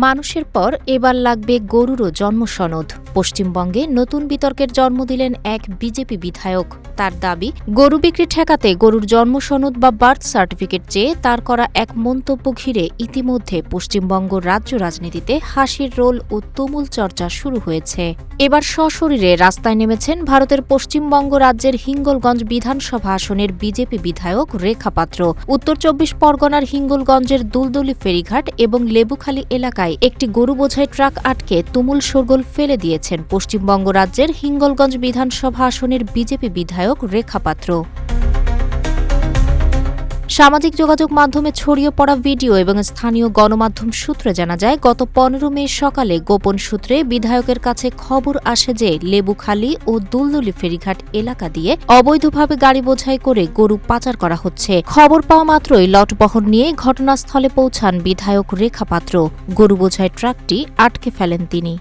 মানুষের পর এবার লাগবে গরুরও জন্মসনদ। পশ্চিমবঙ্গে নতুন বিতর্কের জন্ম দিলেন এক বিজেপি বিধায়ক। তার দাবি, গরু বিক্রি ঠেকাতে গরুর জন্মসনদ বা বার্থ সার্টিফিকেট চেয়ে তার করা এক মন্তব্য ঘিরে ইতিমধ্যে পশ্চিমবঙ্গ রাজ্য রাজনীতিতে হাসির রোল ও তুমুল চর্চা শুরু হয়েছে। এবার সশরীরে রাস্তায় নেমেছেন ভারতের পশ্চিমবঙ্গ রাজ্যের হিঙ্গলগঞ্জ বিধানসভা আসনের বিজেপি বিধায়ক রেখা পাত্র। উত্তর ২৪ পরগনার হিঙ্গলগঞ্জের দুলদুলি ফেরিঘাট এবং লেবুখালী এলাকায় একটি গরু বোঝাই ট্রাক আটকে তুমুল শোরগোল ফেলে দিয়েছেন পশ্চিমবঙ্গ রাজ্যের হিঙ্গলগঞ্জ বিধানসভা আসনের বিজেপি বিধায়ক রেখা পাত্র। সামাজিক যোগাযোগ মাধ্যমে ছড়িয়ে পড়া ভিডিও এবং স্থানীয় গণমাধ্যম সূত্রে জানা যায়, গত ১৫ মে সকালে গোপন সূত্রে বিধায়কের কাছে খবর আসে যে লেবুখালী ও দুলদুলি ফেরিঘাট এলাকা দিয়ে অবৈধভাবে গাড়ি বোঝাই করে গরু পাচার করা হচ্ছে। খবর পাওয়া মাত্রই লটবহর নিয়ে ঘটনাস্থলে পৌঁছান বিধায়ক রেখা পাত্র। গরু বোঝাই ট্রাকটি আটকে ফেলেন তিনি।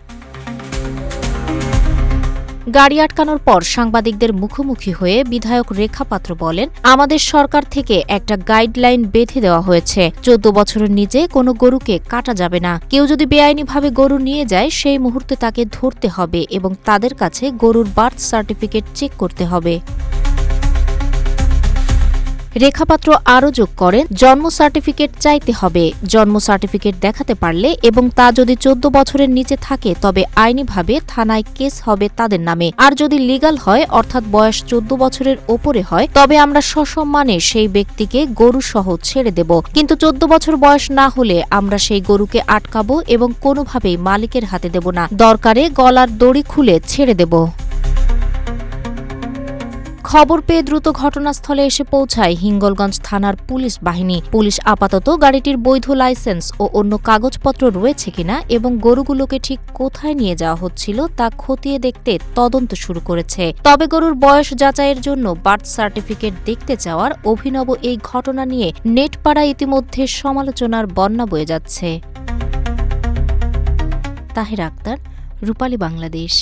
গাড়ি আটকানোর পর সাংবাদিকদের মুখোমুখি হয়ে বিধায়ক রেখা পাত্র বলেন, আমাদের সরকার থেকে একটা গাইডলাইন বেঁধে দেওয়া হয়েছে, ১৪ বছরের নিচে কোনো গরুকে কাটা যাবে না। কেউ যদি বেআইনিভাবে গরু নিয়ে যায় সেই মুহূর্তে তাকে ধরতে হবে এবং তাদের কাছে গরুর বার্থ সার্টিফিকেট চেক করতে হবে। রেখাপাত্র আরও যোগ করেন, জন্ম সার্টিফিকেট চাইতে হবে। জন্ম সার্টিফিকেট দেখাতে পারলে এবং তা যদি ১৪ বছরের নিচে থাকে তবে আইনিভাবে থানায় কেস হবে তাদের নামে। আর যদি লিগ্যাল হয়, অর্থাৎ বয়স ১৪ বছরের ওপরে হয়, তবে আমরা সসম্মানে সেই ব্যক্তিকে গরু সহ ছেড়ে দেব। কিন্তু ১৪ বছর বয়স না হলে আমরা সেই গরুকে আটকাবো এবং কোনোভাবেই মালিকের হাতে দেব না। দরকারে গলার দড়ি খুলে ছেড়ে দেব। খবর পেয়ে দ্রুত ঘটনাস্থলে এসে পৌঁছায় হিঙ্গলগঞ্জ থানার পুলিশ বাহিনী। পুলিশ আপাতত গাড়িটির বৈধ লাইসেন্স ও অন্য কাগজপত্র রয়েছে কিনা এবং গরুগুলোকে ঠিক কোথায় নিয়ে যাওয়া হচ্ছিল তা খতিয়ে দেখতে তদন্ত শুরু করেছে। তবে গরুর বয়স যাচাইয়ের জন্য বার্থ সার্টিফিকেট দেখতে চাওয়ার অভিনব এই ঘটনা নিয়ে নেটপাড়ায় ইতিমধ্যে সমালোচনার বন্যা বয়ে যাচ্ছে। তাহের আক্তার, রূপালী বাংলাদেশ।